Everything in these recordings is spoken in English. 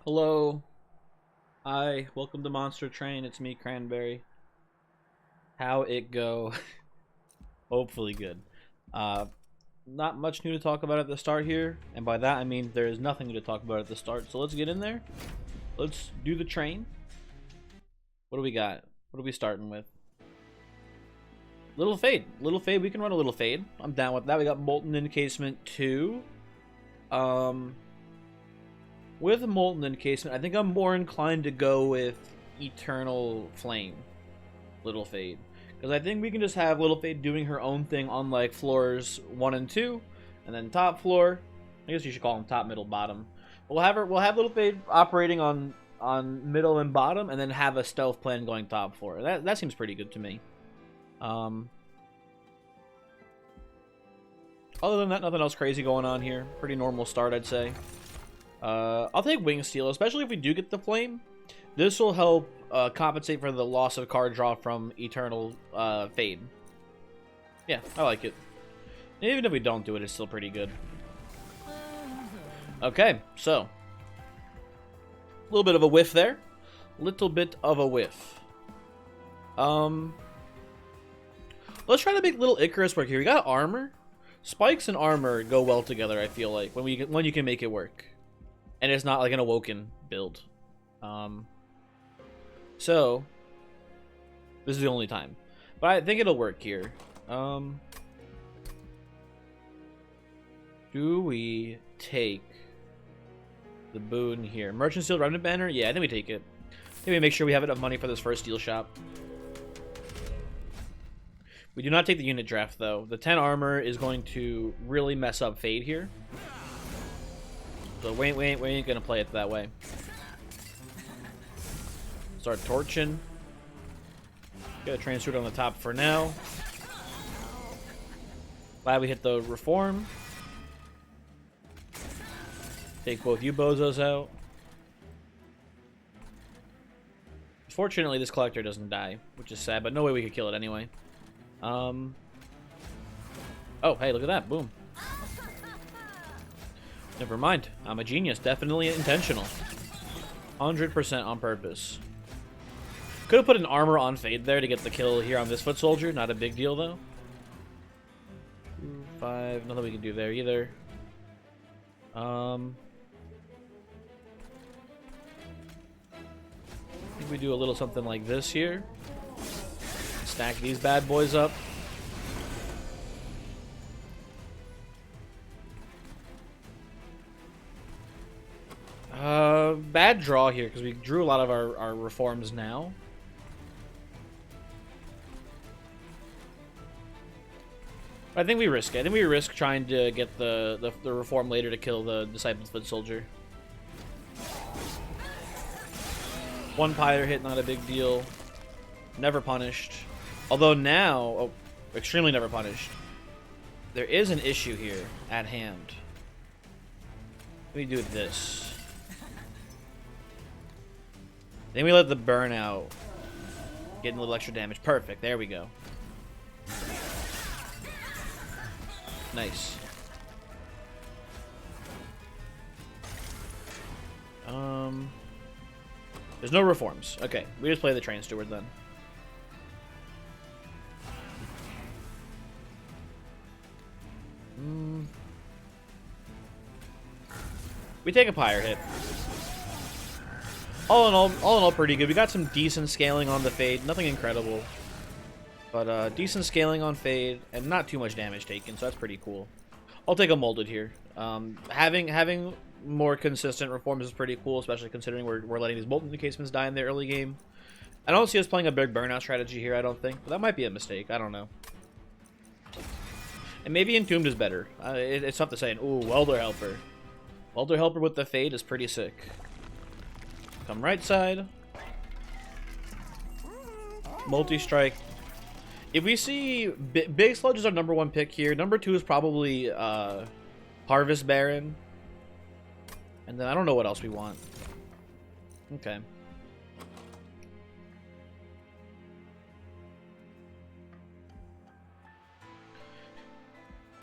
Hello. Hi. Welcome to Monster Train. It's me, Cranberry. How it go? Hopefully good. Uh, Not much new to talk about at the start here, and by that I mean there is nothing new to talk about at the start. So let's get in there. Let's do the train. What do we got? What are we starting with? Little Fade. Little Fade. We can run a Little Fade. I'm down with that. We got Molten Encasement 2. Um, with Molten Encasement, I think I'm more inclined to go with Eternal Flame. Little Fade. Because I think we can just have Little Fade doing her own thing on like floors 1 and 2, and then top floor. I guess you should call them top, middle, bottom. We'll have Little Fade operating on middle and bottom, and then have a stealth plan going top floor. That seems pretty good to me. Other than that, nothing else crazy going on here. Pretty normal start, I'd say. I'll take Wing Steel, especially if we do get the Flame. This will help compensate for the loss of card draw from Eternal Fade. Yeah, I like it. And even if we don't do it, it's still pretty good. Okay, so. A little bit of a whiff there. Little bit of a whiff. Let's try to make little Icarus work here. We got armor. Spikes and armor go well together, I feel like, when you can make it work. And it's not like an Awoken build. So, this is the only time. But I think it'll work here. Do we take the boon here? Merchant Steel Remnant Banner? Yeah, I think we take it. Maybe make sure we have enough money for this first steel shop. We do not take the unit draft, though. The 10 armor is going to really mess up Fade here. So we ain't gonna play it that way. Start torching. Get a train suit on the top for now. Glad we hit the reform. Take both you bozos out. Fortunately, this collector doesn't die, which is sad, but no way we could kill it anyway. Oh, hey, look at that. Boom. Never mind. I'm a genius. Definitely intentional. 100% on purpose. Could have put an armor on Fade there to get the kill here on this foot soldier. Not a big deal, though. 2, 5. Nothing we can do there either. I think we do a little something like this here. Stack these bad boys up. Bad draw here because we drew a lot of our reforms now. I think we risk it. I think we risk trying to get the reform later to kill the Disciple's Foot Soldier. One pyre hit, not a big deal. Never punished. Although now, oh, extremely never punished. There is an issue here at hand. Let me do this. Then we let the burnout get a little extra damage. Perfect. There we go. Nice. There's no reforms. Okay, we just play the Train Steward then. We take a pyre hit. All in all, pretty good. We got some decent scaling on the Fade. Nothing incredible. But decent scaling on Fade, and not too much damage taken, so that's pretty cool. I'll take a Molded here. Having more consistent reforms is pretty cool, especially considering we're letting these Molten Encasements die in the early game. I don't see us playing a big burnout strategy here, I don't think. But that might be a mistake. I don't know. And maybe Entombed is better. It's tough to say. Ooh, Welder Helper. Welder Helper with the Fade is pretty sick. Come right side. Multi-strike. If we see... Big Sludge is our #1 pick here. #2 is probably Harvest Baron. And then I don't know what else we want. Okay.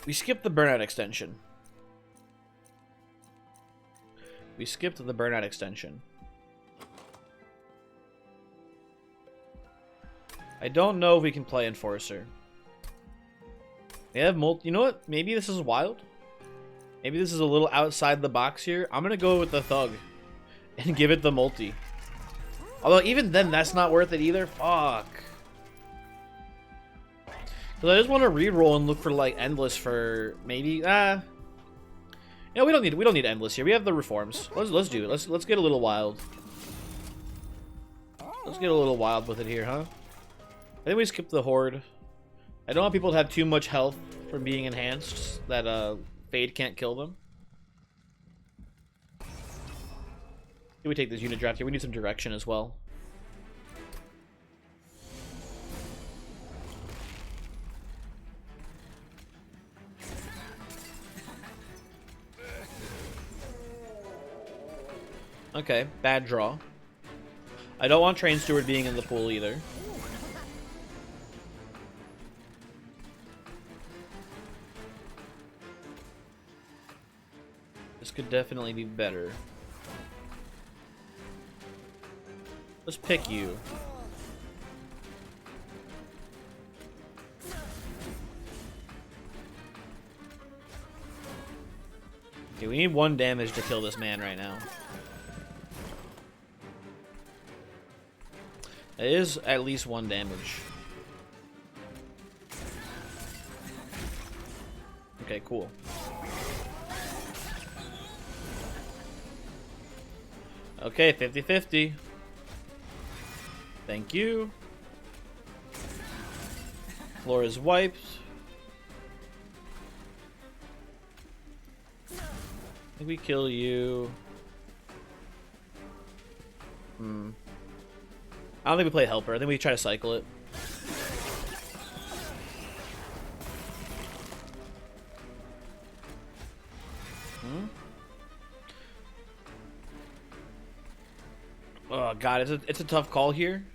We skipped the Burnout extension. We skipped the burnout extension. I don't know if we can play Enforcer. They have you know what? Maybe this is wild. Maybe this is a little outside the box here. I'm gonna go with the Thug and give it the multi. Although even then, that's not worth it either. Fuck. Because I just want to reroll and look for like endless for maybe. You know, we don't need endless here. We have the reforms. Let's do it. Let's get a little wild. Let's get a little wild with it here, huh? I think we skip the horde. I don't want people to have too much health from being enhanced that Fade can't kill them. Do we take this unit draft here? We need some direction as well. Okay, bad draw. I don't want Train Steward being in the pool either. This could definitely be better. Let's pick you. Okay, we need 1 damage to kill this man right now. It is at least 1 damage. Okay, cool. Okay, 50-50. Thank you. Floor is wiped. I think we kill you. I don't think we play Helper. I think we try to cycle it. Oh god, it's a tough call here.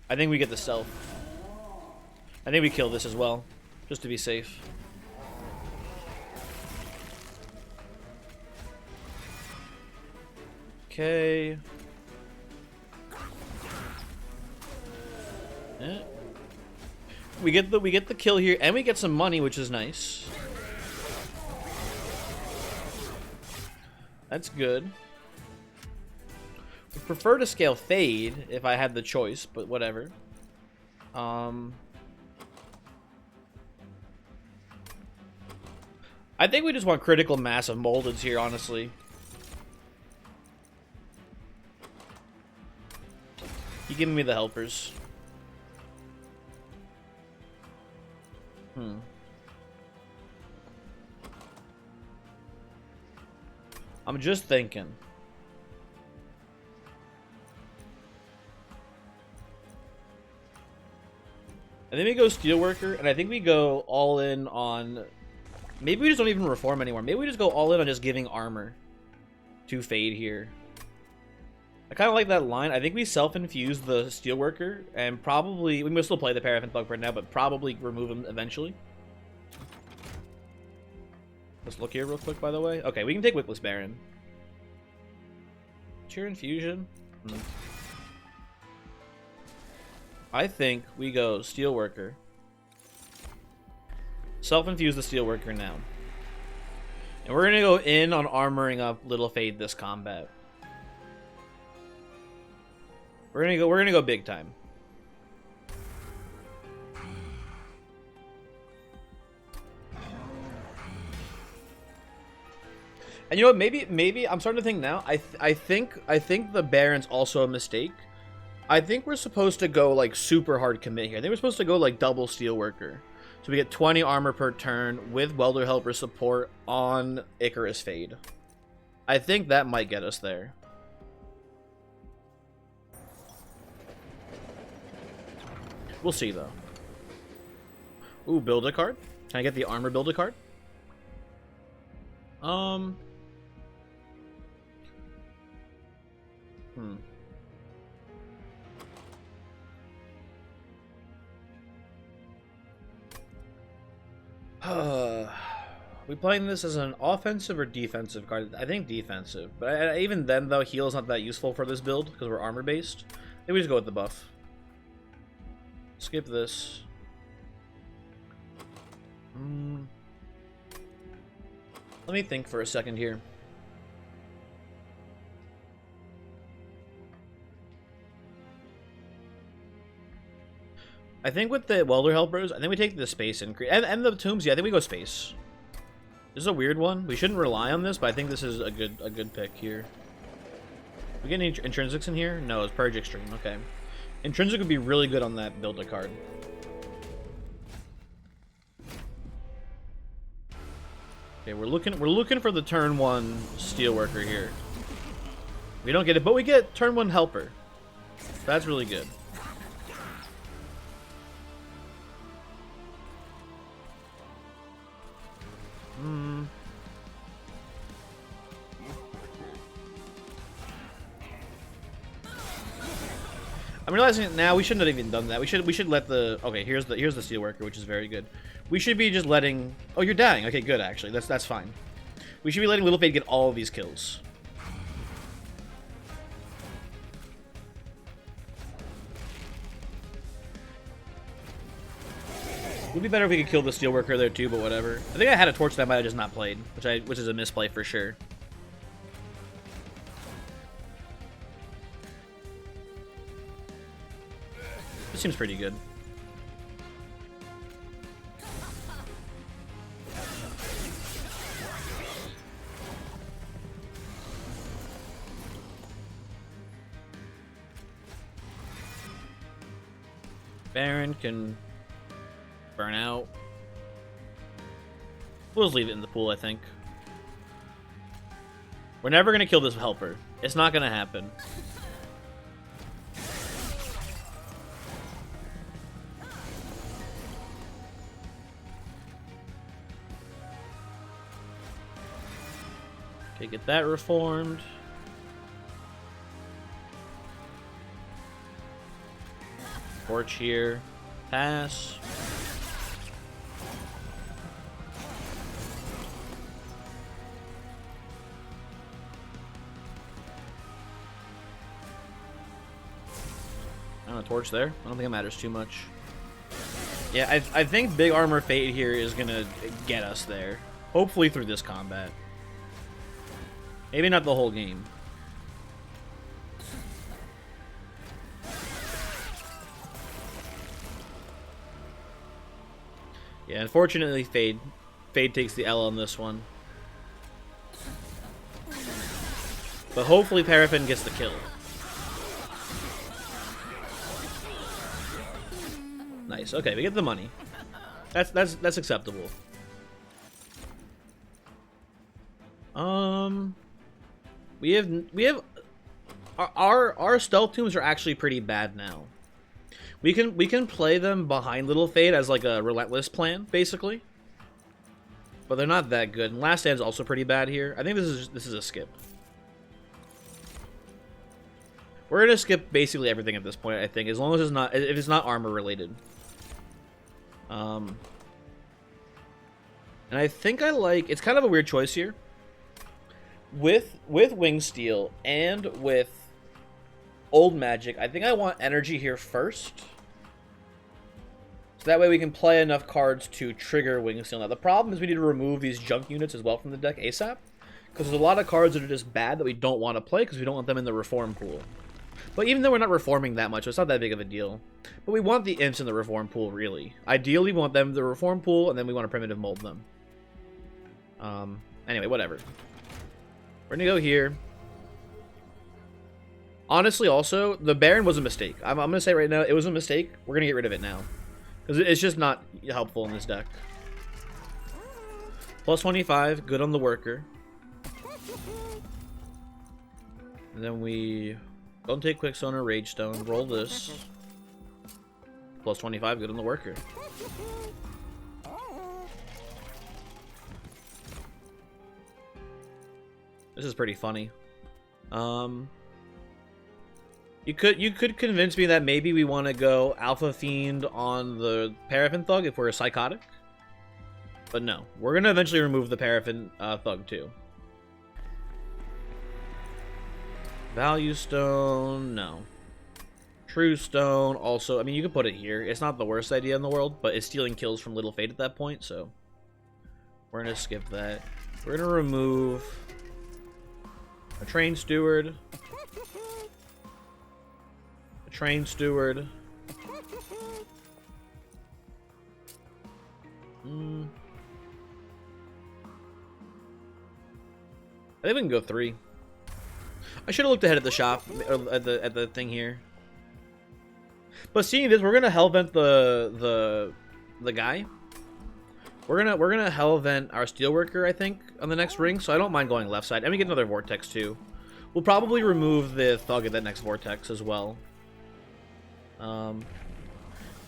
I think we get the stealth. I think we kill this as well, just to be safe. Okay. Yeah. We get the kill here, and we get some money, which is nice. That's good. Would prefer to scale Fade if I had the choice, but whatever. I think we just want critical mass of moldeds here, honestly. You giving me the helpers? I'm just thinking. I think we go Steelworker, and I think we go all in on... Maybe we just don't even reform anymore. Maybe we just go all in on just giving armor to Fade here. I kind of like that line. I think we self-infuse the Steelworker, and probably... We must still play the Paraffin Thug right now, but probably remove him eventually. Let's look here real quick, by the way. Okay, we can take Wickless Baron. Cheer Infusion? I think we go Steelworker. Self-infuse the Steelworker now. And we're gonna go in on armoring up Little Fade this combat. We're gonna go big time. And you know what? Maybe I'm starting to think now. I think the Baron's also a mistake. I think we're supposed to go like super hard commit here. I think we're supposed to go like double Steelworker. So we get 20 armor per turn with Welder Helper support on Icarus Fade. I think that might get us there. We'll see though. Ooh, build a card? Can I get the armor build a card? We playing this as an offensive or defensive card? I think defensive. But even then, though, heal's not that useful for this build because we're armor-based. Maybe we just go with the buff. Skip this. Let me think for a second here. I think with the welder helpers, I think we take the space increase. And the tombs, yeah, I think we go space. This is a weird one. We shouldn't rely on this, but I think this is a good pick here. We get any intrinsics in here? No, it's Purge Extreme. Okay. Intrinsic would be really good on that builder card. Okay, we're looking for the turn 1 Steelworker here. We don't get it, but we get turn 1 Helper. That's really good. I'm realizing it now. We shouldn't have even done that. We should let the... Okay, here's the Steelworker, which is very good. We should be just letting... Oh, you're dying. Okay, good, actually. That's fine. We should be letting Little Fade get all of these kills. It would be better if we could kill the Steelworker there too, but whatever. I think I had a torch that I might have just not played, which is a misplay for sure. This seems pretty good. Baron can burn out. We'll just leave it in the pool, I think. We're never going to kill this helper. It's not going to happen. Okay, get that reformed. Torch here. Pass. I don't know, torch there. I don't think it matters too much. Yeah, I think Big Armor Fate here is gonna get us there. Hopefully through this combat. Maybe not the whole game. Yeah, unfortunately, Fade takes the L on this one. But hopefully Paraffin gets the kill. Nice. Okay, we get the money. That's acceptable. We have our stealth tombs are actually pretty bad now. We can play them behind Little Fade as like a relentless plan, basically. But they're not that good. And Last Stand's also pretty bad here. I think this is a skip. We're gonna skip basically everything at this point, I think, as long as if it's not armor related. And I think it's kind of a weird choice here. With Wing Steel and with Old Magic, I think I want energy here first. So that way we can play enough cards to trigger Wing Steel. Now the problem is we need to remove these junk units as well from the deck ASAP. Because there's a lot of cards that are just bad that we don't want to play because we don't want them in the reform pool. But even though we're not reforming that much, it's not that big of a deal. But we want the imps in the reform pool, really. Ideally, we want them in the reform pool, and then we want to primitive mold them. Anyway, whatever. We're gonna go here. Honestly, also, the Baron was a mistake. I'm gonna say right now, it was a mistake. We're gonna get rid of it now. Because it's just not helpful in this deck. Plus 25, good on the worker. And then we don't take Quickstone or Rage Stone. Roll this. Plus 25, good on the worker. This is pretty funny. You could convince me that maybe we want to go Alpha Fiend on the Paraffin Thug if we're a Psychotic. But no, we're gonna eventually remove the Paraffin Thug too. Value Stone, no. True Stone, also, I mean, you could put it here. It's not the worst idea in the world, but it's stealing kills from Little Fate at that point, so we're gonna skip that. We're gonna remove a Train Steward. A Train Steward. I think we can go 3. I should have looked ahead at the shop, or at the thing here. But seeing this, we're gonna hellvent the guy. We're gonna hellvent our steelworker, I think, on the next ring. So I don't mind going left side, and we get another vortex too. We'll probably remove the thug at that next vortex as well.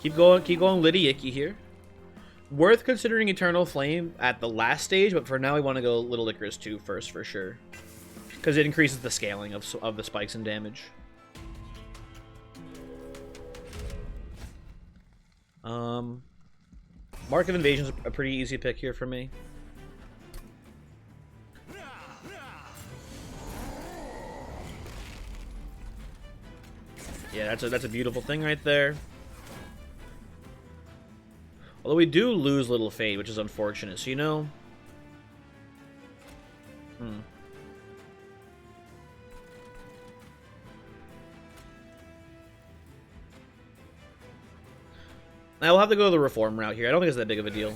Keep going, Liddy Icky here. Worth considering Eternal Flame at the last stage, but for now we want to go Little Icarus 2 first for sure, because it increases the scaling of the spikes and damage. Mark of Invasion is a pretty easy pick here for me. Yeah, that's a beautiful thing right there. Although we do lose Little Fate, which is unfortunate. So, you know... Now we'll have to go the Reform route here. I don't think it's that big of a deal.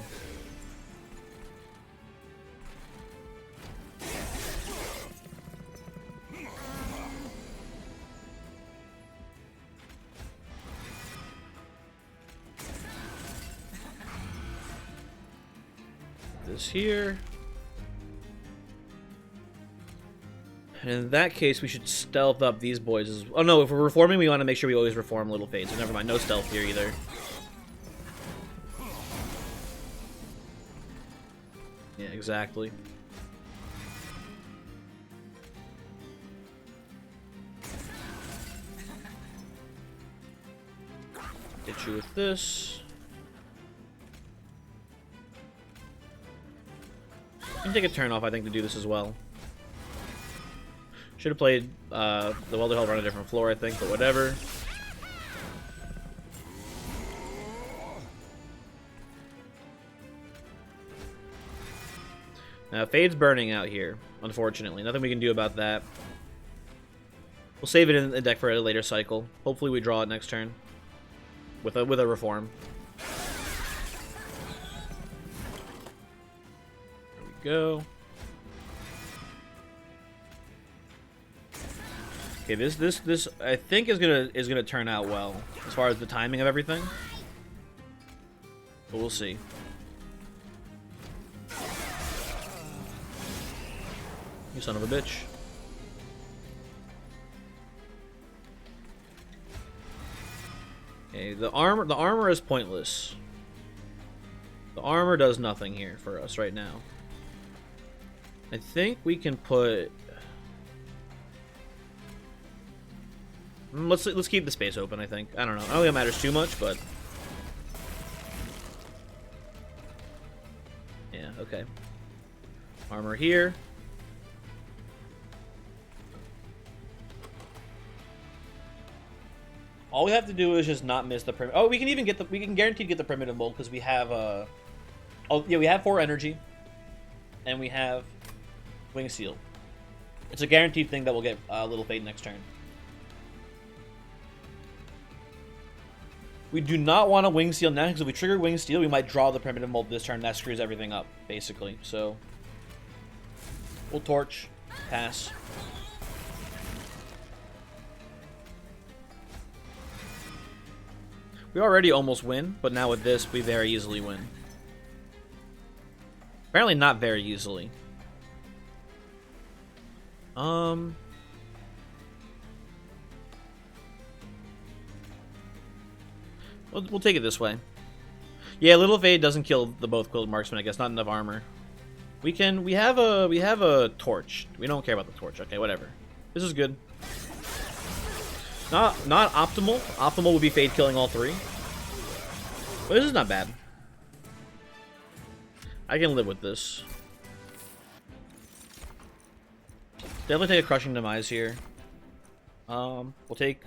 This here. And in that case, we should stealth up these boys as... Oh no, if we're reforming, we want to make sure we always reform Little Fate. So never mind, no stealth here either. Yeah, exactly. Hit you with this. You can take a turn off, I think, to do this as well. Should have played the Welder Held on a different floor, I think, but whatever. Now, Fade's burning out here, unfortunately. Nothing we can do about that. We'll save it in the deck for a later cycle. Hopefully we draw it next turn. With a Reform. There we go. Okay, this I think is gonna turn out well as far as the timing of everything. But we'll see. You son of a bitch. Okay, the armor is pointless. The armor does nothing here for us right now. I think we can put... Let's keep the space open, I think. I don't know. I don't think it matters too much, but... Yeah, okay. Armor here. All we have to do is just not miss the primitive. Oh, we can even get the. We can guarantee to get the primitive mold because we have Oh yeah, we have 4 energy, and we have Wing Seal. It's a guaranteed thing that we'll get Little Fate next turn. We do not want to Wing Seal now because if we trigger Wing Seal, we might draw the primitive mold this turn. That screws everything up, basically. So we'll torch, pass. We already almost win, but now with this, we very easily win. Apparently not very easily. We'll take it this way. Yeah, Little Fade doesn't kill the both Quilled Marksman, I guess. Not enough armor. We have a torch. We don't care about the torch. Okay, whatever. This is good. Not optimal. Optimal would be Fade killing all 3. But this is not bad. I can live with this. Definitely take a Crushing Demise here. We'll take...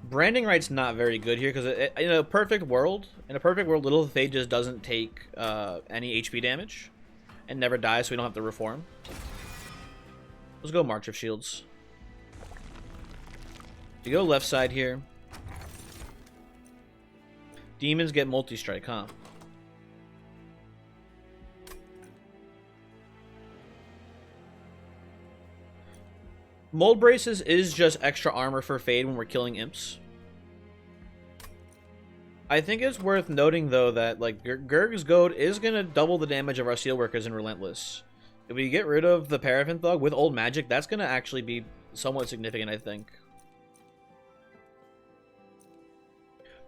Branding Right's not very good here, because in a perfect world, Little Fade just doesn't take any HP damage and never dies, so we don't have to reform. Let's go March of Shields. You go left side here. Demons get multi-strike, huh? Mold Braces is just extra armor for Fade when we're killing imps. I think it's worth noting, though, that like Gurg's Goad is going to double the damage of our Steelworkers in Relentless. If we get rid of the Paraffin Thug with Old Magic, that's going to actually be somewhat significant, I think.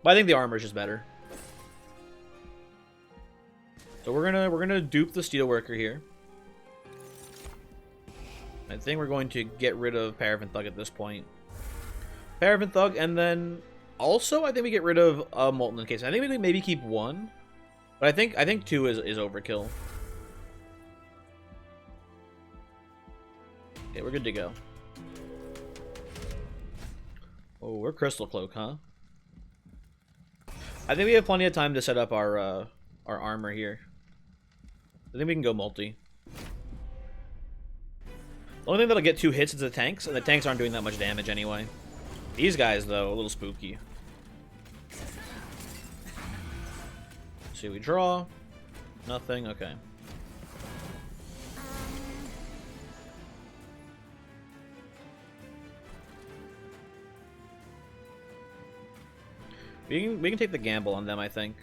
But I think the armor is just better. So we're gonna dupe the Steelworker here. I think we're going to get rid of Paraffin Thug at this point. Paraffin Thug, and then also I think we get rid of Molten Encasement. I think we can maybe keep one, but I think two is overkill. Okay, we're good to go. Oh, we're Crystal Cloak, huh? I think we have plenty of time to set up our armor here. I think we can go multi. The only thing that'll get 2 hits is the tanks, and the tanks aren't doing that much damage anyway. These guys, though, a little spooky. See, we draw. Nothing. Okay. We can take the gamble on them, I think.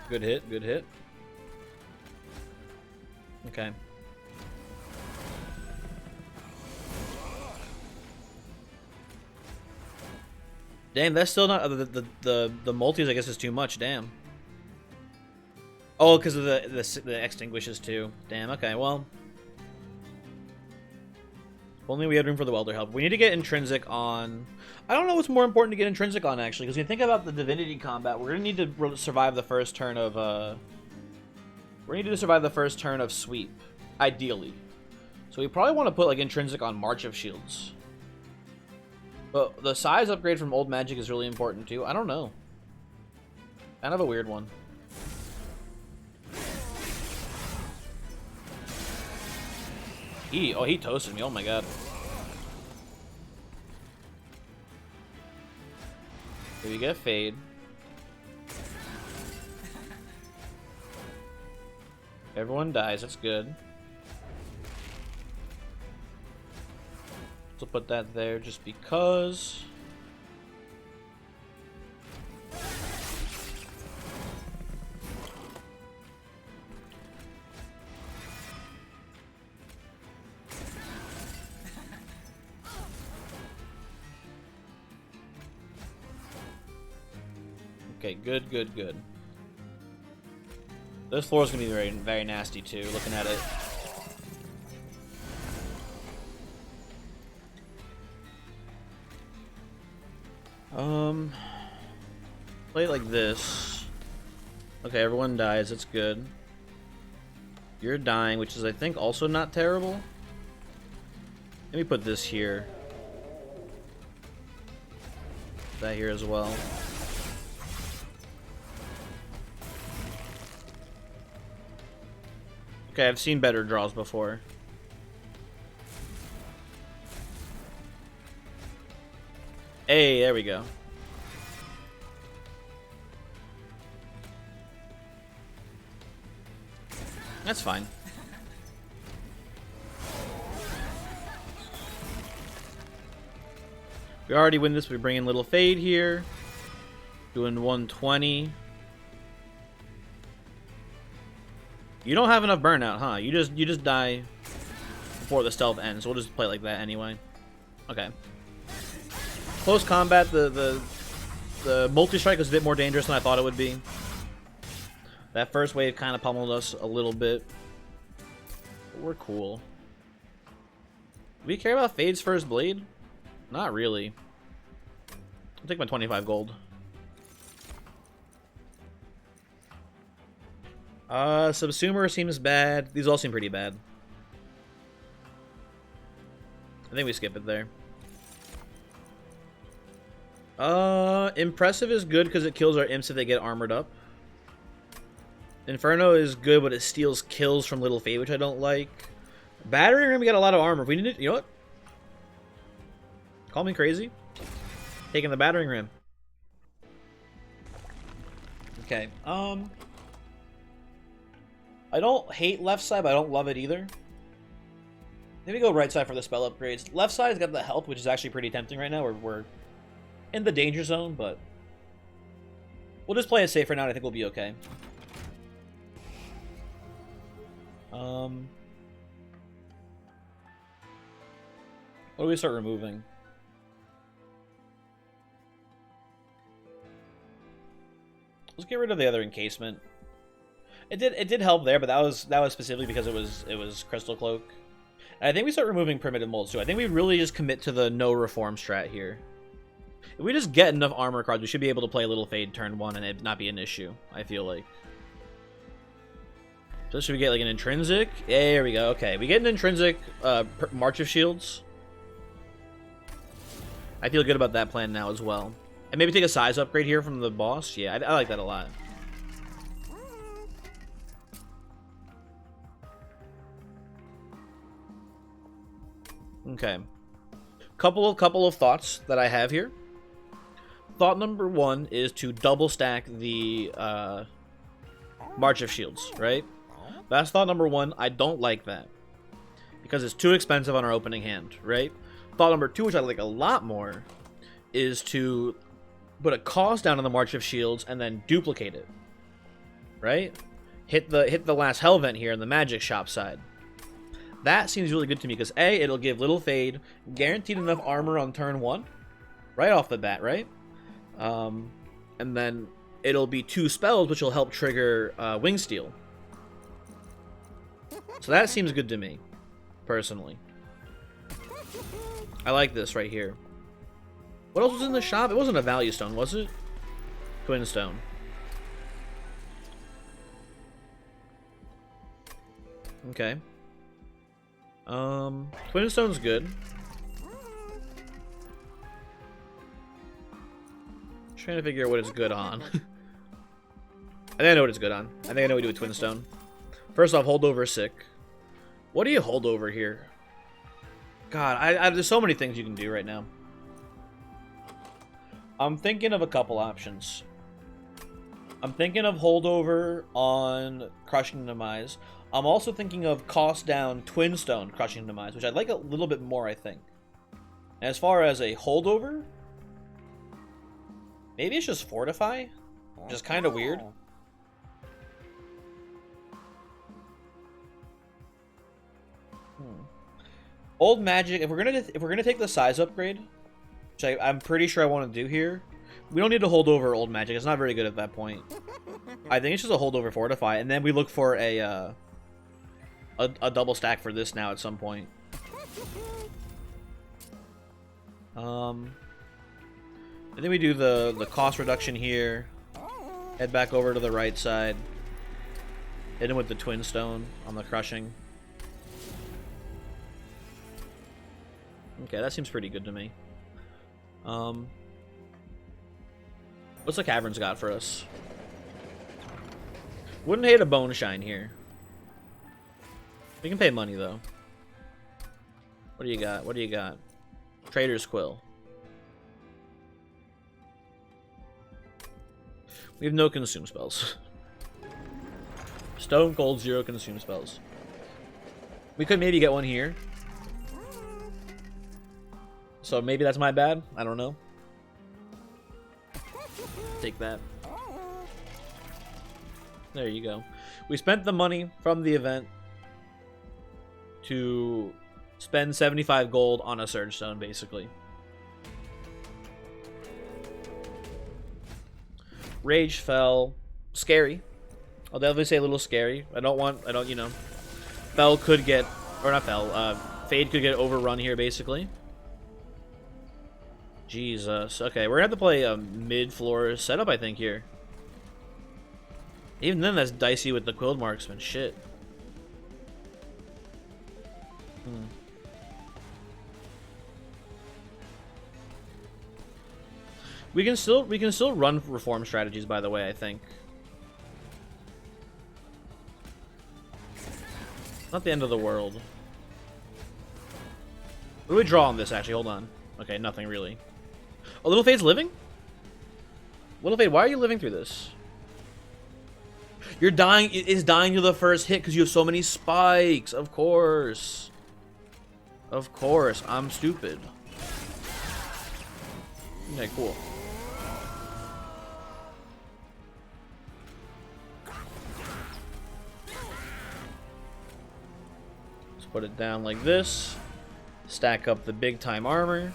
Good hit, good hit. Okay. Damn, that's still not the multis. I guess is too much. Damn. Oh, because of the extinguishes too. Damn. Okay. Well, if only we had room for the welder help. We need to get intrinsic on. I don't know what's more important to get intrinsic on actually, because when you think about the Divinity combat, we're gonna need to survive the first turn of We're gonna need to survive the first turn of sweep, ideally. So we probably want to put like intrinsic on March of Shields. But the size upgrade from Old Magic is really important too. I don't know. Kind of a weird one. He toasted me. Oh my god. Here we get Fade. Everyone dies. That's good. So put that there just because. Okay, good, good, good. This floor is gonna be very, very nasty too. Looking at it. Play it like this. Okay, everyone dies. That's good. You're dying, which is I think also not terrible. Let me put this here. Put that here as well. Okay, I've seen better draws before. Hey, there we go. That's fine. We already win this. We bring in Little Fade here. Doing 120. You don't have enough burnout, huh? You just die before the stealth ends. So we'll just play like that anyway. Okay. Close combat, the multi-strike was a bit more dangerous than I thought it would be. That first wave kind of pummeled us a little bit. But we're cool. Do we care about Fade's first blade? Not really. I'll take my 25 gold. Subsumer seems bad. These all seem pretty bad. I think we skip it there. Impressive is good because it kills our imps if they get armored up. Inferno is good, but it steals kills from Little Fate, which I don't like. Battering Ram, we got a lot of armor. If we need it, you know what? Call me crazy. Taking the Battering Ram. Okay. I don't hate left side, but I don't love it either. Maybe go right side for the spell upgrades. Left side's got the health, which is actually pretty tempting right now. We're in the danger zone, but we'll just play it safe for now, and I think we'll be okay. What do we start removing? Let's get rid of the other encasement. It did help there, but that was specifically because it was Crystal Cloak. And I think we start removing primitive molds too. I think we really just commit to the no reform strat here. If we just get enough armor cards, we should be able to play Little Fade turn 1 and it not be an issue, I feel like. So should we get like an intrinsic? There we go. Okay, we get an intrinsic March of Shields. I feel good about that plan now as well. And maybe take a size upgrade here from the boss. Yeah, I like that a lot. Okay. Couple of thoughts that I have here. Thought number 1 is to double stack the March of Shields, right? That's thought number 1. I don't like that because it's too expensive on our opening hand, right? Thought number 2, which I like a lot more, is to put a cost down on the March of Shields and then duplicate it, right? Hit the last hell event here in the magic shop side. That seems really good to me because A, it'll give Little Fade guaranteed enough armor on turn 1, right off the bat, right? And then it'll be 2 spells, which will help trigger Wing Steel. So that seems good to me, personally. I like this right here. What else was in the shop? It wasn't a value stone, was it? Twin stone. Okay. Twin stone's good. Trying to figure out what it's good on. I think I know what it's good on. I think I know what we do with Twin Stone. First off, holdover sick. What do you hold over here? God, there's so many things you can do right now. I'm thinking of a couple options. I'm thinking of holdover on Crushing Demise. I'm also thinking of cost down Twin Stone Crushing Demise, which I'd like a little bit more, I think. And as far as a holdover, maybe it's just Fortify, which is kind of weird. Old Magic. If we're gonna take the size upgrade, which I'm pretty sure I want to do here, we don't need to hold over Old Magic. It's not very good at that point. I think it's just a holdover Fortify, and then we look for a double stack for this now at some point. I think we do the cost reduction here. Head back over to the right side. Hit him with the Twin Stone on the crushing. Okay, that seems pretty good to me. What's the Caverns got for us? Wouldn't hate a Bone Shine here. We can pay money though. What do you got? What do you got? Trader's Quill. We have no consume spells. Stone Cold 0 consume spells. We could maybe get one here. So maybe that's my bad. I don't know. Take that. There you go. We spent the money from the event to spend 75 gold on a Surge Stone, basically. Rage fell. Scary. I'll definitely say a little scary. You know. Fell could get, or not fell, Fade could get overrun here, basically. Jesus. Okay, we're gonna have to play a mid-floor setup, I think, here. Even then, that's dicey with the Quilled Marksman. Shit. We can still run reform strategies, by the way, I think. Not the end of the world. What do we draw on this, actually? Hold on. Okay, nothing really. Oh, Little Fade's living? Little Fade, why are you living through this? You're dying. It is dying to the first hit because you have so many spikes. Of course. Of course. I'm stupid. Okay, cool. Let's put it down like this. Stack up the big time armor.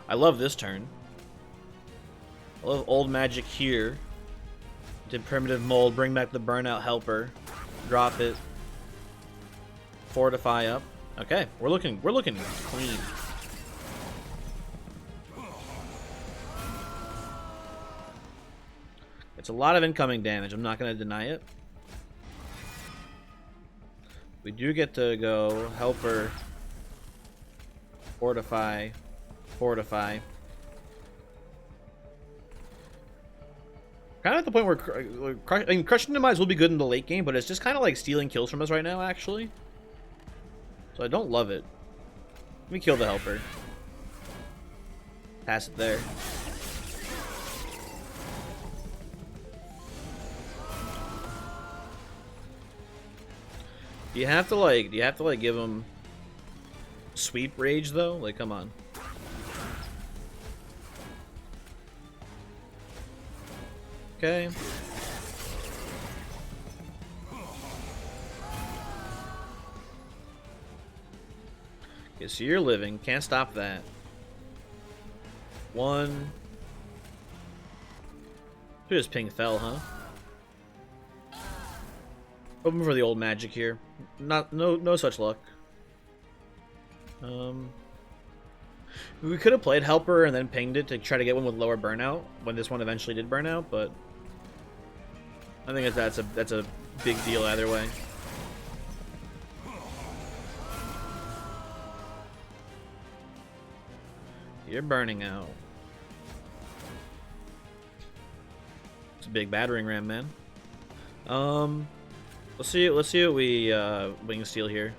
I love this turn. I love old magic here. Did primitive mold, bring back the burnout helper, drop it, fortify up. Okay, we're looking clean. It's a lot of incoming damage. I'm not gonna deny it. We do get to go helper, fortify, fortify. Kind of at the point where I mean, Crushing Demise will be good in the late game, but it's just kind of like stealing kills from us right now, actually. So I don't love it. Let me kill the helper. Pass it there. Do you have to like give him sweep rage though? Like, come on. Okay. Okay, so you're living. Can't stop that. One. Just ping fell, huh? Hoping for the old magic here. No such luck. We could have played Helper and then pinged it to try to get one with lower burnout when this one eventually did burn out, but I think that's a big deal either way. You're burning out. It's a big battering ram, man. Let's see what we can steal here.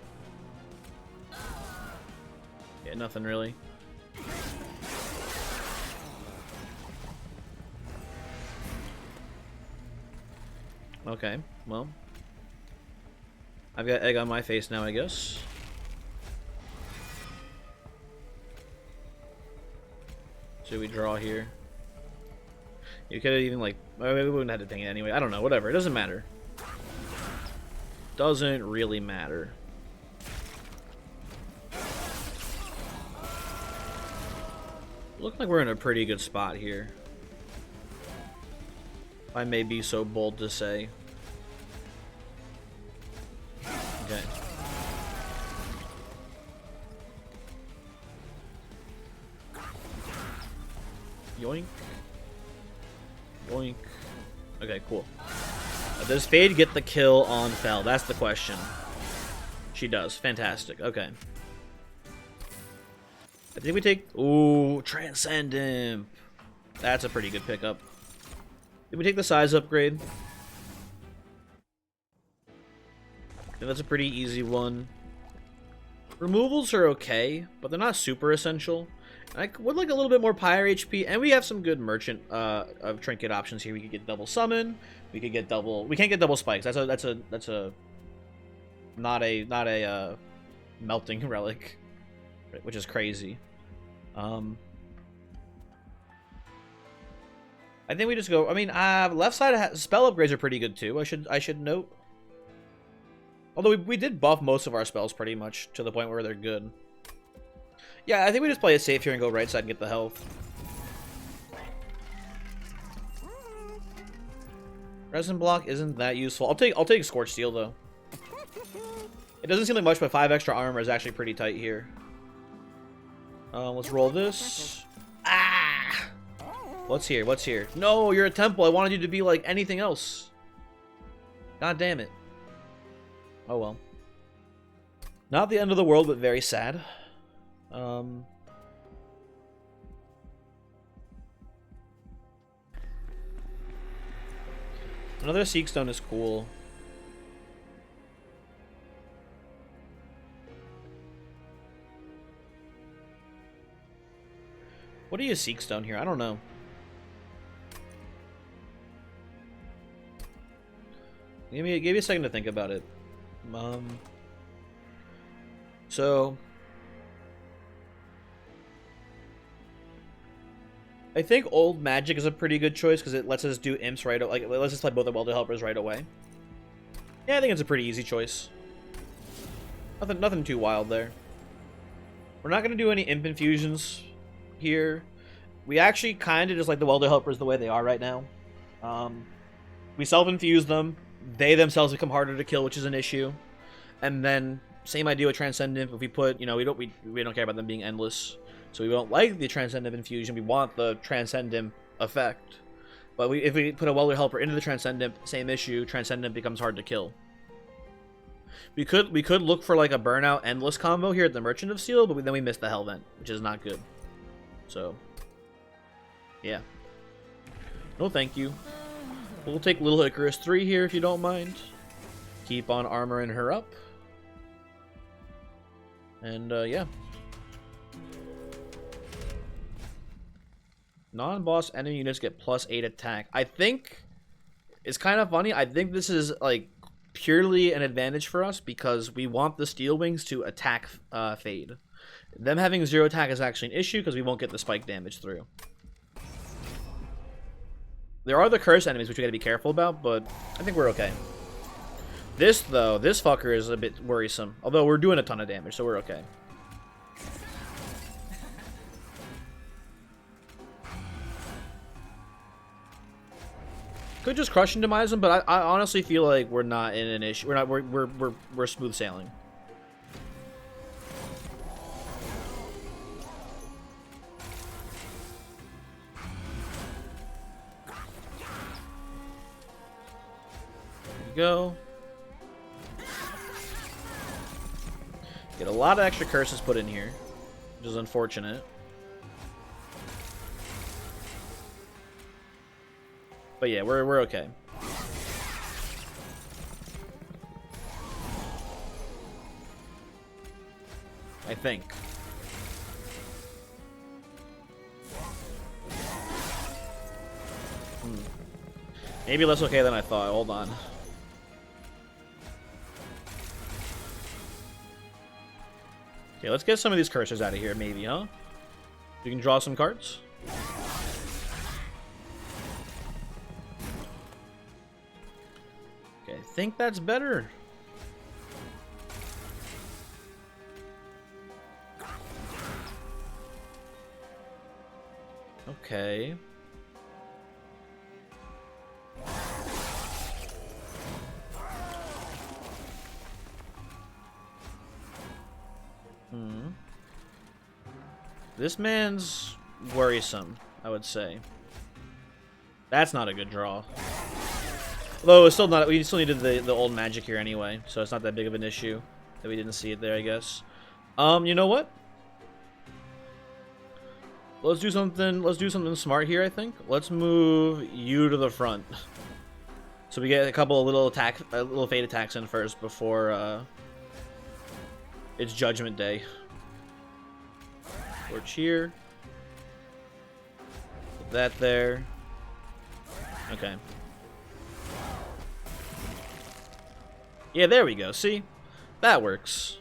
Yeah, nothing really. Okay, well, I've got egg on my face now, I guess. Should we draw here? You could have even like, maybe we wouldn't have to ping it anyway. I don't know, whatever. It doesn't matter. Doesn't really matter. Look like we're in a pretty good spot here. If I may be so bold to say. Okay. Yoink. Yoink. Okay, cool. Does Fade get the kill on Fel? That's the question. She does. Fantastic. Okay. I think we take... Ooh, Transcendent. That's a pretty good pickup. Did we take the size upgrade? I think that's a pretty easy one. Removals are okay, but they're not super essential. I would like a little bit more Pyre HP, and we have some good merchant of trinket options here. We could get double summon. We could get double. We can't get double spikes. That's a not a melting relic, which is crazy. I think we just go. I mean, left side spell upgrades are pretty good too. I should note. Although we did buff most of our spells pretty much to the point where they're good. Yeah, I think we just play it safe here and go right side and get the health. Resin block isn't that useful. I'll take Scorch Steel though. doesn't seem like much, but 5 extra armor is actually pretty tight here. Let's roll this. Ah! What's here? What's here? No, you're a temple. I wanted you to be like anything else. God damn it. Oh well. Not the end of the world, but very sad. Another Seek Stone is cool. What do you Seek Stone here? I don't know. Give me a second to think about it. So I think Old Magic is a pretty good choice because it lets us do imps right away. Like, it lets us play both the Welder Helpers right away. Yeah, I think it's a pretty easy choice. Nothing too wild there. We're not gonna do any imp infusions here. We actually kind of just like the Welder Helpers the way they are right now. We self-infuse them. They themselves become harder to kill, which is an issue. And then same idea with Transcendent. If we put, you know, we don't care about them being endless, so we don't like the Transcendent infusion. We want the Transcendent effect. But if we put a Welder Helper into the Transcendent, same issue. Transcendent becomes hard to kill. We could look for like a Burnout Endless combo here at the Merchant of Steel, but then we miss the Hellvent, which is not good. So, yeah. No, thank you. We'll take Little Icarus 3 here if you don't mind. Keep on armoring her up. And, yeah. Non-boss enemy units get +8 attack. I think it's kind of funny. I think this is, like, purely an advantage for us because we want the Steel Wings to attack Fade. Them having 0 attack is actually an issue because we won't get the spike damage through. There are the curse enemies, which we gotta be careful about, but I think we're okay. This, though, this fucker is a bit worrisome. Although we're doing a ton of damage, so we're okay. Could just crush and demise them, but I honestly feel like we're not in an issue. We're smooth sailing. Go. Get a lot of extra curses put in here, which is unfortunate. But yeah, we're okay. I think. Maybe less okay than I thought. Hold on. Okay, let's get some of these curses out of here, maybe, huh? You can draw some cards. Okay, I think that's better. Okay. This man's worrisome, I would say. That's not a good draw. Although it's still not, we still needed the old magic here anyway, so it's not that big of an issue that we didn't see it there, I guess. You know what? Let's do something smart here, I think. Let's move you to the front. So we get a couple of little fade attacks in first before it's Judgment Day. Torch here. Put that there. Okay. Yeah, there we go. See? That works.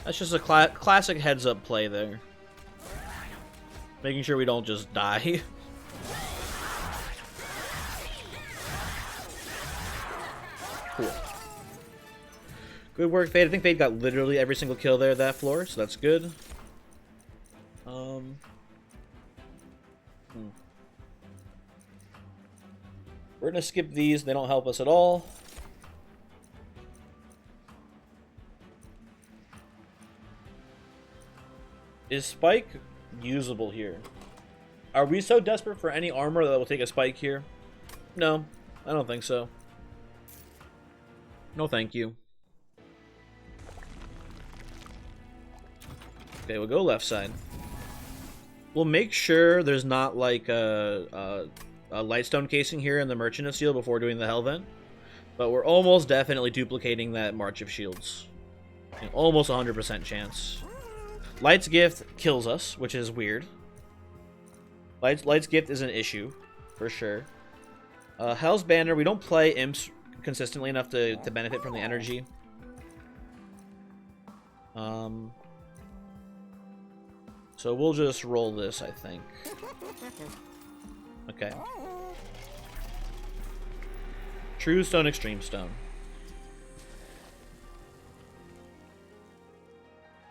That's just a classic heads-up play there. Making sure we don't just die. Cool. Good work, Fade. I think Fade got literally every single kill there that floor, so that's good. We're gonna skip these. They don't help us at all. Is Spike usable here? Are we so desperate for any armor that will take a Spike here? No, I don't think so. No, thank you. Okay, we'll go left side. We'll make sure there's not like a Lightstone casing here in the Merchant of Steel before doing the Hell Vent. But we're almost definitely duplicating that March of Shields. Almost 100% chance. Light's Gift kills us, which is weird. Light's Gift is an issue, for sure. Hell's Banner, we don't play Imps consistently enough to benefit from the energy. So we'll just roll this, I think. Okay. True Stone, Extreme Stone.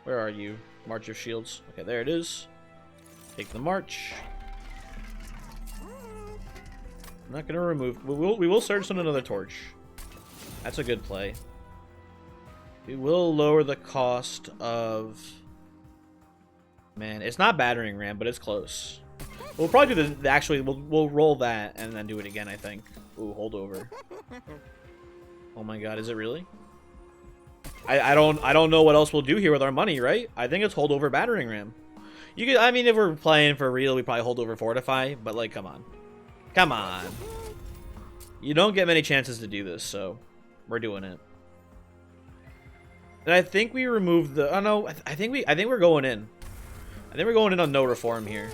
Where are you? March of Shields. Okay, there it is. Take the March. I'm not gonna remove. We will Surge Stone another Torch. That's a good play. We will lower the cost of. Man, it's not Battering Ram, but it's close. We'll probably do the actually. We'll roll that and then do it again. I think. Ooh, hold over. Oh my God, is it really? I don't know what else we'll do here with our money, right? I think it's hold over Battering Ram. You could, I mean, if we're playing for real, we probably hold over Fortify, but like, come on. Come on. You don't get many chances to do this, so we're doing it. And I think we removed the. Oh no, I think we're going in. I think we're going in on no reform here.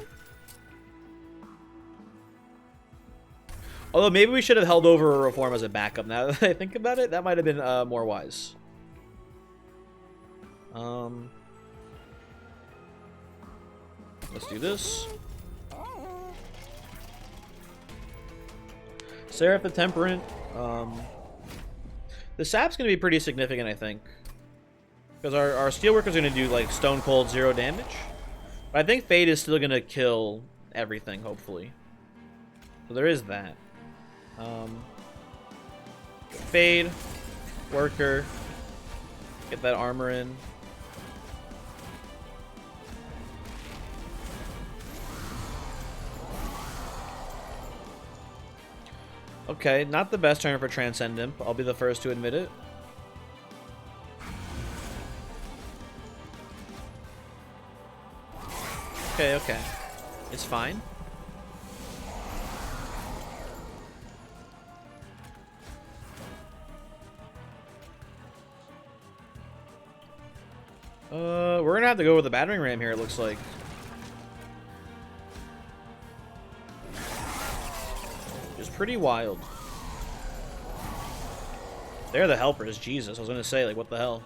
Although maybe we should have held over a reform as a backup. Now that I think about it, that might have been more wise. Let's do this. Seraph the Temperate. The sap's gonna be pretty significant, I think, because our Steelworker's gonna do like Stone Cold 0 damage. But I think Fade is still gonna kill everything, hopefully. So there is that. Fade, Worker, get that armor in. Okay, not the best turn for Transcendent. I'll be the first to admit it. Okay, okay. It's fine. We're gonna have to go with the Battering Ram here, it looks like. Just pretty wild. They're the helpers, Jesus. I was gonna say, like, what the hell?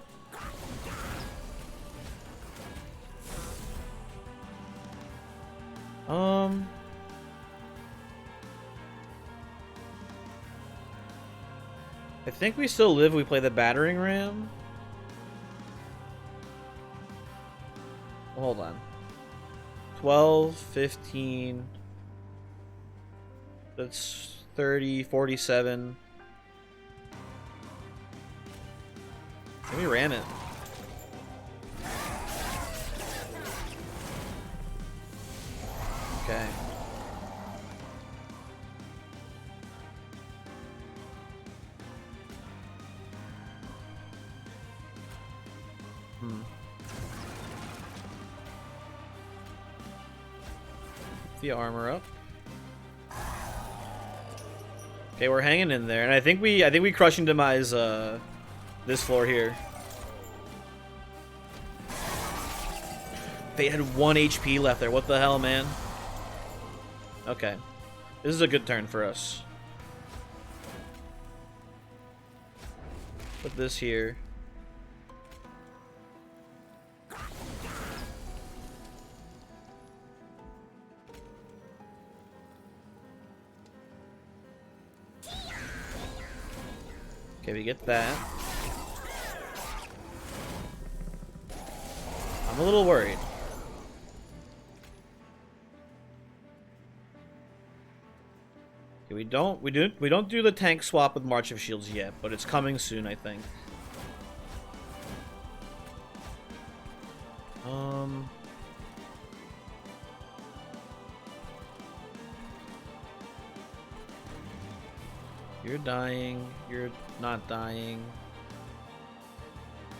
I think we still live if we play the Battering Ram. Hold on. 12, 15. That's 30, 47. And we ran it. Okay. The armor up. Okay, we're hanging in there, and I think we crush and demise this floor here. They had 1 HP left there. What the hell, man? Okay, this is a good turn for us. Put this here. Okay, we get that. I'm a little worried. Okay, we don't do the tank swap with March of Shields yet, but it's coming soon, I think. You're dying. You're not dying.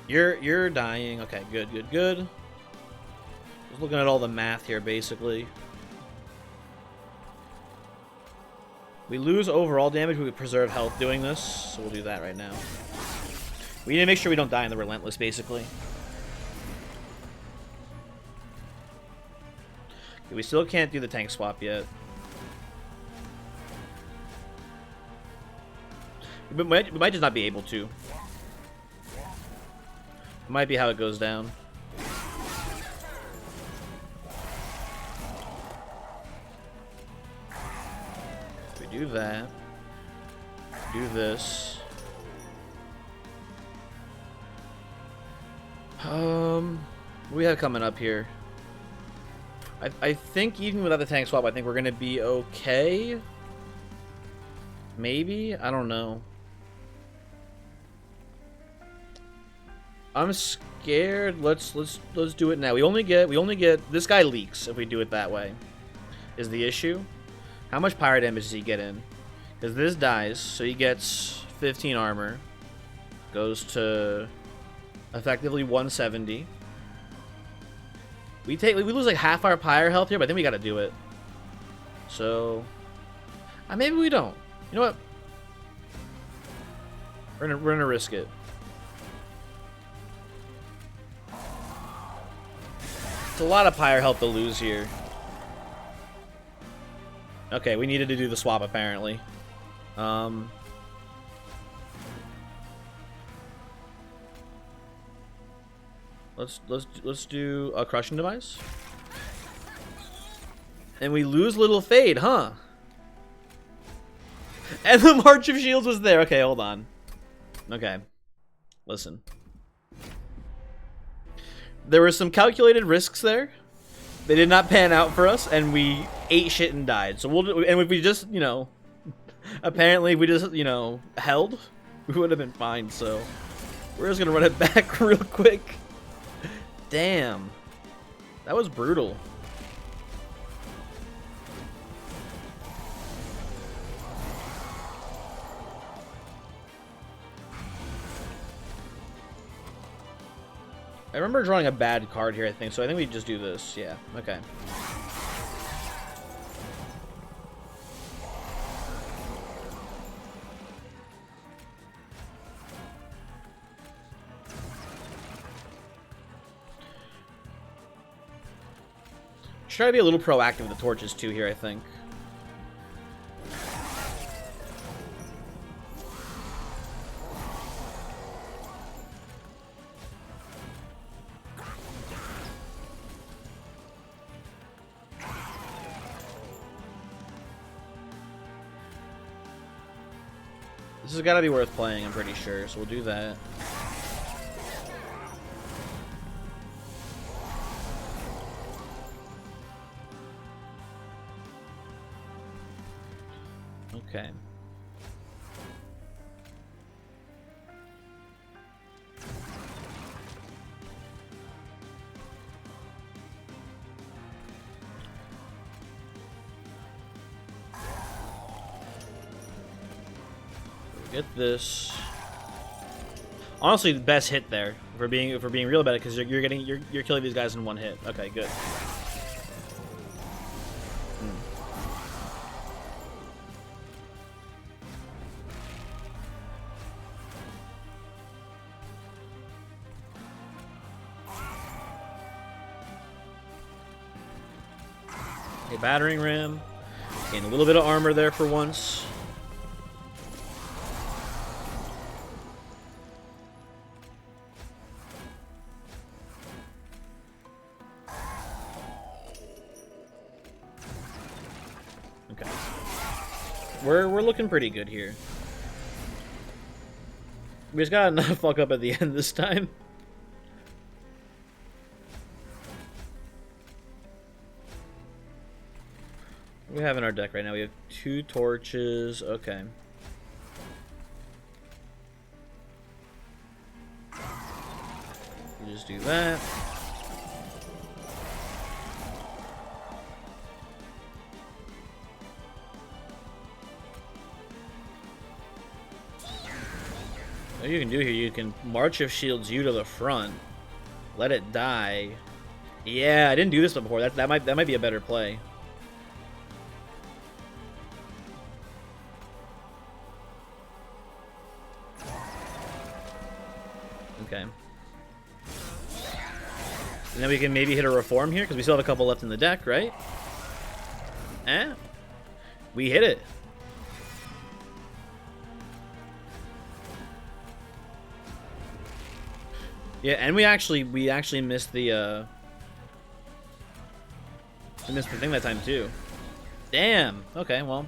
You're dying. Okay, good, good, good. Just looking at all the math here, basically. We lose overall damage, we preserve health doing this, so we'll do that right now. We need to make sure we don't die in the Relentless, basically. Okay, we still can't do the tank swap yet. We might just not be able to. It might be how it goes down. We do that. Do this. What do we have coming up here? I think even without the tank swap, I think we're gonna be okay. Maybe? I don't know. I'm scared. Let's do it now. We only get this guy leaks if we do it that way. Is the issue? How much pyro damage does he get in? Because this dies, so he gets 15 armor. Goes to effectively 170. We lose like half our pyre health here, but I think we gotta do it. So maybe we don't. You know what? We're gonna risk it. It's a lot of pyre health to lose here. Okay, we needed to do the swap apparently. Let's do a crushing device. And we lose Little Fade, huh? And the March of Shields was there. Okay, hold on. Okay. Listen. There were some calculated risks there. They did not pan out for us, and we ate shit and died. So and if we just, you know, apparently if we just, you know, held, we would have been fine. So we're just gonna run it back real quick. Damn. That was brutal. I remember drawing a bad card here, I think, so I think we just do this. Yeah, okay. Should try to be a little proactive with the torches too here, I think. This has got to be worth playing, I'm pretty sure, so we'll do that. Okay. Get this. Honestly, the best hit there. If we're being real about it, because you're killing these guys in one hit. Okay, good. A battering ram. Gain a little bit of armor there for once. Okay. We're looking pretty good here. We just gotta not fuck up at the end this time. What do we have in our deck right now? We have 2 torches. Okay. We just do that. What you can do here, you can March of Shields you to the front, let it die. Yeah, I didn't do this before. That might be a better play. Okay. And then we can maybe hit a reform here, because we still have a couple left in the deck, right? Eh? We hit it. Yeah, and we actually missed the we missed the thing that time too. Damn. Okay, well.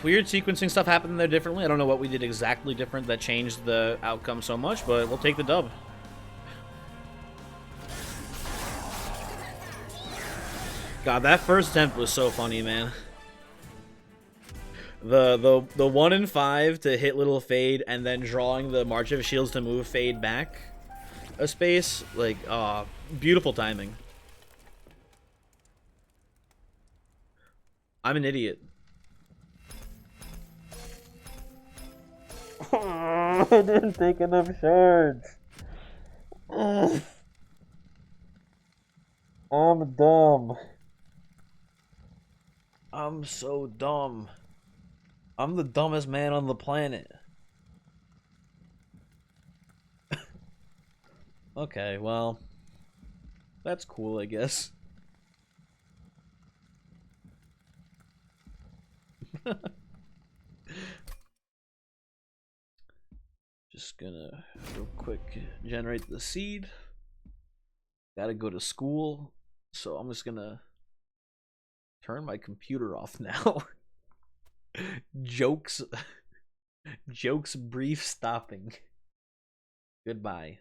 Weird sequencing stuff happened there differently. I don't know what we did exactly different that changed the outcome so much, but we'll take the dub. God, that first attempt was so funny, man. The 1 in 5 to hit little Fade and then drawing the March of Shields to move Fade back a space, like, beautiful timing. I'm an idiot. I didn't take enough shards. I'm dumb. I'm so dumb. I'm the dumbest man on the planet. Okay, well, that's cool, I guess. Just gonna real quick generate the seed. Gotta go to school, so I'm just gonna turn my computer off now. Jokes brief stopping. Goodbye.